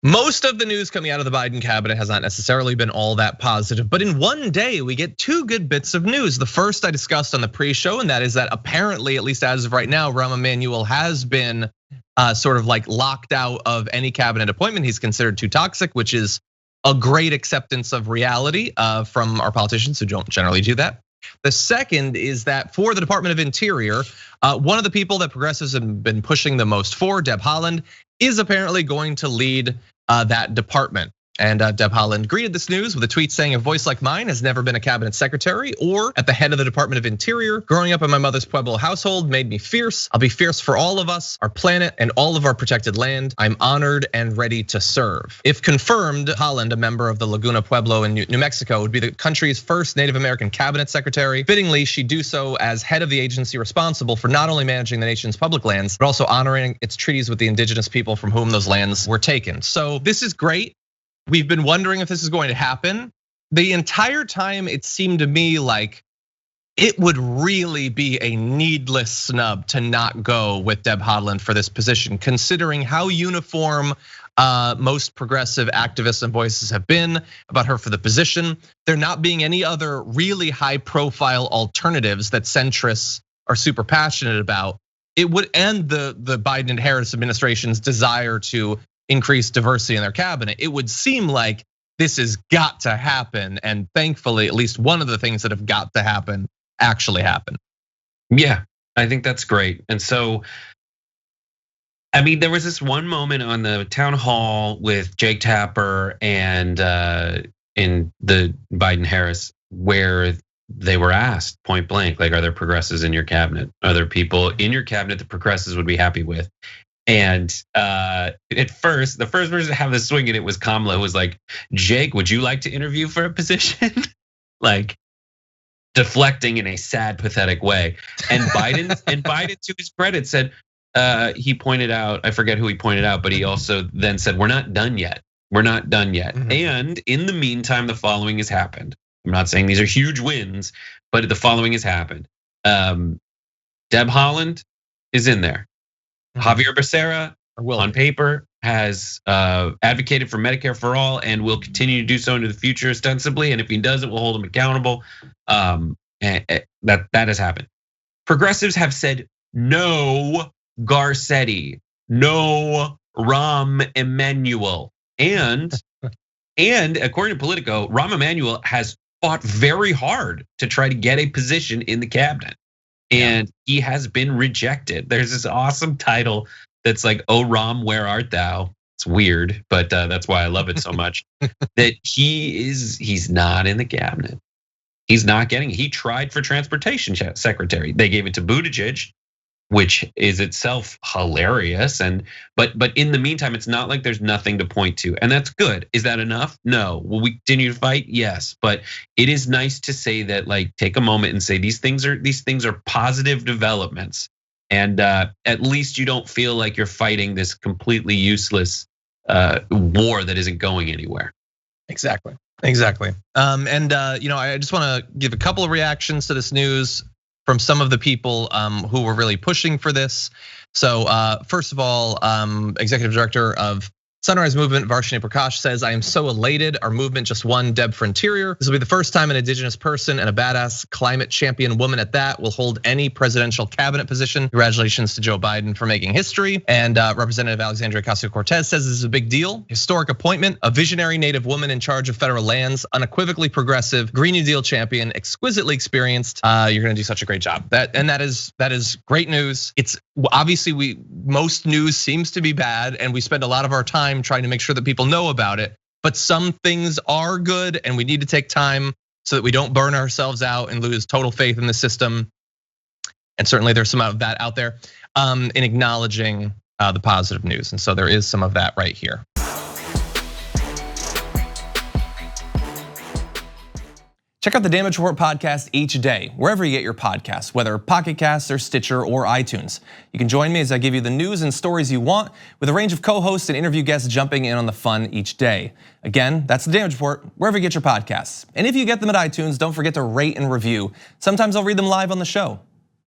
Most of the news coming out of the Biden cabinet has not necessarily been all that positive, but in one day we get two good bits of news. The first I discussed on the pre-show, and that is that apparently, at least as of right now, Rahm Emanuel has been sort of like locked out of any cabinet appointment. He's considered too toxic, which is a great acceptance of reality from our politicians who don't generally do that. The second is that for the Department of Interior, one of the people that progressives have been pushing the most for, Deb Haaland, is apparently going to lead that department. And Deb Haaland greeted this news with a tweet saying, "A voice like mine has never been a cabinet secretary or at the head of the Department of Interior. Growing up in my mother's Pueblo household made me fierce. I'll be fierce for all of us, our planet, and all of our protected land. I'm honored and ready to serve." If confirmed, Haaland, a member of the Laguna Pueblo in New Mexico, would be the country's first Native American cabinet secretary. Fittingly, she'd do so as head of the agency responsible for not only managing the nation's public lands, but also honoring its treaties with the indigenous people from whom those lands were taken. So this is great. We've been wondering if this is going to happen. The entire time it seemed to me like it would really be a needless snub to not go with Deb Haaland for this position, considering how uniform most progressive activists and voices have been about her for the position. There not being any other really high profile alternatives that centrists are super passionate about. It would end the Biden and Harris administration's desire to increase diversity in their cabinet. It would seem like this has got to happen, and thankfully, at least one of the things that have got to happen actually happen. Yeah, I think that's great. And so, I mean, there was this one moment on the town hall with Jake Tapper and in the Biden-Harris where they were asked point blank, like, are there progressives in your cabinet? Are there people in your cabinet that progressives would be happy with? And at first, the first person to have the swing in it was Kamala, who was like, "Jake, would you like to interview for a position?" Like deflecting in a sad, pathetic way. And Biden, to his credit, said he pointed out, I forget who he pointed out, but he also then said, "We're not done yet. We're not done yet." And in the meantime, the following has happened. I'm not saying these are huge wins, but the following has happened. Deb Haaland is in there. Javier Becerra, on paper, has advocated for Medicare for all and will continue to do so into the future ostensibly. And if he doesn't, we'll hold him accountable. That has happened. Progressives have said no Garcetti, no Rahm Emanuel, and according to Politico, Rahm Emanuel has fought very hard to try to get a position in the cabinet. And he has been rejected. There's this awesome title that's like, "Oh Rahm, where art thou?" It's weird, but that's why I love it so much. That he's not in the cabinet. He's not getting it. He tried for transportation secretary. They gave it to Buttigieg, which is itself hilarious. But in the meantime, it's not like there's nothing to point to, and that's good. Is that enough? No. Will we continue to fight? Yes. But it is nice to say that, like, take a moment and say these things are positive developments, and at least you don't feel like you're fighting this completely useless war that isn't going anywhere. Exactly. And I just want to give a couple of reactions to this news from some of the people who were really pushing for this. So first of all, Executive Director of Sunrise Movement, Varshini Prakash, says, "I am so elated. Our movement just won Deb for Interior. This will be the first time an indigenous person and a badass climate champion woman at that will hold any presidential cabinet position. Congratulations to Joe Biden for making history." And Representative Alexandria Ocasio-Cortez says this is a big deal. Historic appointment, a visionary Native woman in charge of federal lands, unequivocally progressive, Green New Deal champion, exquisitely experienced. You're gonna do such a great job. That is great news. It's obviously most news seems to be bad, and we spend a lot of our time trying to make sure that people know about it. But some things are good, and we need to take time so that we don't burn ourselves out and lose total faith in the system. And certainly there's some of that out there in acknowledging the positive news. And so there is some of that right here. Check out the Damage Report podcast each day, wherever you get your podcasts, whether Pocket Casts or Stitcher or iTunes. You can join me as I give you the news and stories you want, with a range of co-hosts and interview guests jumping in on the fun each day. Again, that's the Damage Report, wherever you get your podcasts. And if you get them at iTunes, don't forget to rate and review. Sometimes I'll read them live on the show.